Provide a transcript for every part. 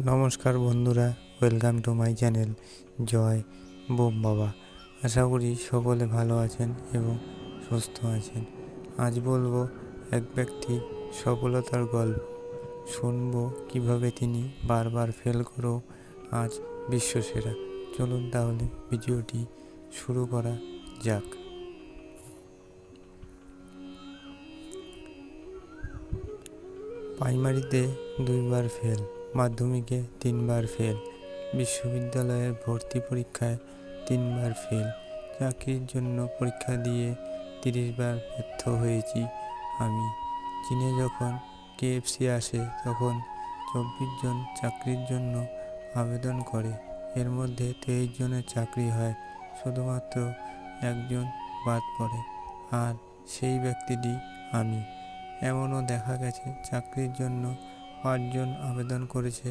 নমস্কার বন্ধুরা, welcome to my channel Joy Bom Baba. আশা করি সকলে ভালো আছেন এবং সুস্থ আছেন। আজ বলবো এক ব্যক্তির সফলতার গল্প। শুনবো কিভাবে তিনি বারবার ফেল করেও আজ বিশ্বসেরা। চলুন তাহলে ভিডিওটি শুরু করা যাক। প্রাইমারিতে 2বার ফেল, মাধ্যমিকে 3বার ফেল, বিশ্ববিদ্যালয়ের ভর্তি পরীক্ষায় 3বার ফেল, চাকরির জন্য পরীক্ষা দিয়ে 30বার ব্যর্থ হয়েছি আমি। চীনে যখন KFC আসে তখন 24 জন চাকরির জন্য আবেদন করে, এর মধ্যে 23 জনের চাকরি হয়, শুধুমাত্র একজন বাদ পড়ে, আর সেই ব্যক্তিটি আমি। এমনও দেখা গেছে চাকরির জন্য 5 জন আবেদন করেছে,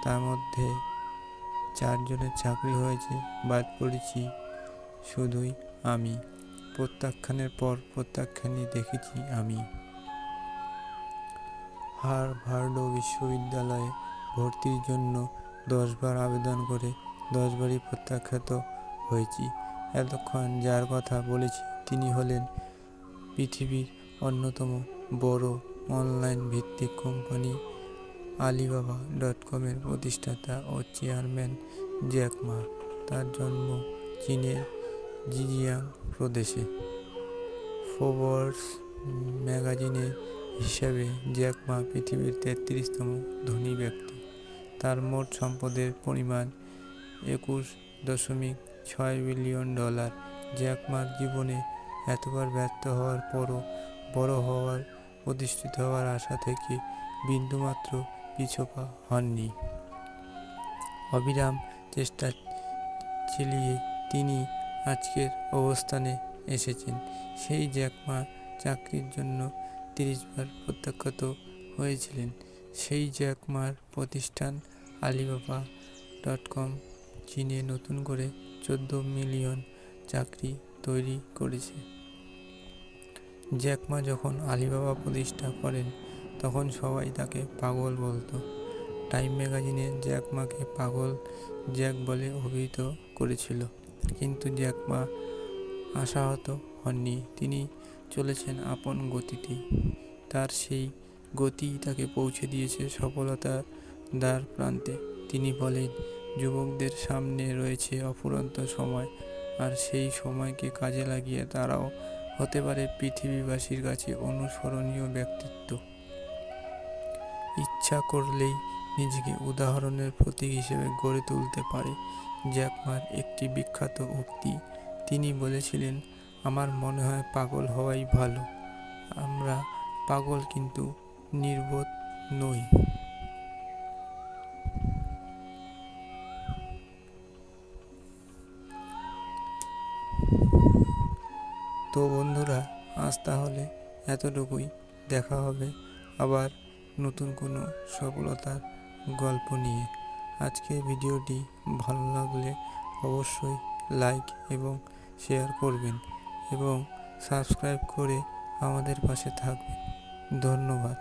তার মধ্যে 4 জনের চাকরি হয়েছে, বাদ পড়েছি শুধুই আমি। প্রত্যাখ্যানের পর প্রত্যাখ্যানই দেখেছি আমি। হার্ভার্ড বিশ্ববিদ্যালয়ে ভর্তির জন্য 10বার আবেদন করে 10বারই প্রত্যাখ্যাত হয়েছি। এতক্ষণ যার কথা বলেছি তিনি হলেন পৃথিবীর অন্যতম বড় অনলাইন ভিত্তিক কোম্পানি Alibaba.com-এর প্রতিষ্ঠাতা ও চেয়ারম্যান জ্যাক মা। তার জন্ম চীনের জিজিয়াং প্রদেশে। ফোর্বস ম্যাগাজিনের হিসাবে জ্যাক মা পৃথিবীর 33তম ধনী ব্যক্তি। তার মোট সম্পদের পরিমাণ $21.6 বিলিয়ন। জ্যাক মার জীবনে এতবার ব্যর্থ হওয়ার পরও বড় হওয়ার, প্রতিষ্ঠিত হওয়ার আশা থেকে বিন্দুমাত্র পিছপা হননি। অবিরাম চেষ্টা চালিয়ে তিনি আজকের অবস্থানে এসেছেন। সেই জ্যাক মা চাকরির জন্য 30বার প্রত্যাখ্যাত হয়েছিলেন। সেই জ্যাক মার প্রতিষ্ঠান Alibaba.com চীনে নতুন করে 14 মিলিয়ন চাকরি তৈরি করেছে। জ্যাক মা যখন আলিবাবা প্রতিষ্ঠা করেন তখন সবাই তাকে পাগল বলতো। টাইম ম্যাগাজিনে জ্যাক মাকে পাগল জ্যাক বলে অভিহিত করেছিল, কিন্তু জ্যাক মা আশাহত হননি। তিনি চলেছেন আপন গতিতেই। তার সেই গতিই তাকে পৌঁছে দিয়েছে সফলতার দ্বার প্রান্তে। তিনি বলেন, যুবকদের সামনে রয়েছে অফুরন্ত সময়, আর সেই সময়কে কাজে লাগিয়ে তারাও হতে পারে পৃথিবীবাসীর কাছে অনুসরণীয় ব্যক্তিত্ব। ইচ্ছা করলেই নিজেকে উদাহরণের প্রতীক হিসেবে গড়ে তুলতে পারে। জ্যাক মার একটি বিখ্যাত উক্তি, তিনি বলেছিলেন, আমার মনে হয় পাগল হওয়াই ভালো। আমরা পাগল কিন্তু নির্বোধ নই। তো বন্ধুরা, আজ তাহলে এতটুকুই। দেখা হবে আবার নতুন কোনো সফলতার গল্প নিয়ে। আজকের ভিডিওটি ভালো লাগলে অবশ্যই লাইক এবং শেয়ার করবেন এবং সাবস্ক্রাইব করে আমাদের পাশে থাকবেন। ধন্যবাদ।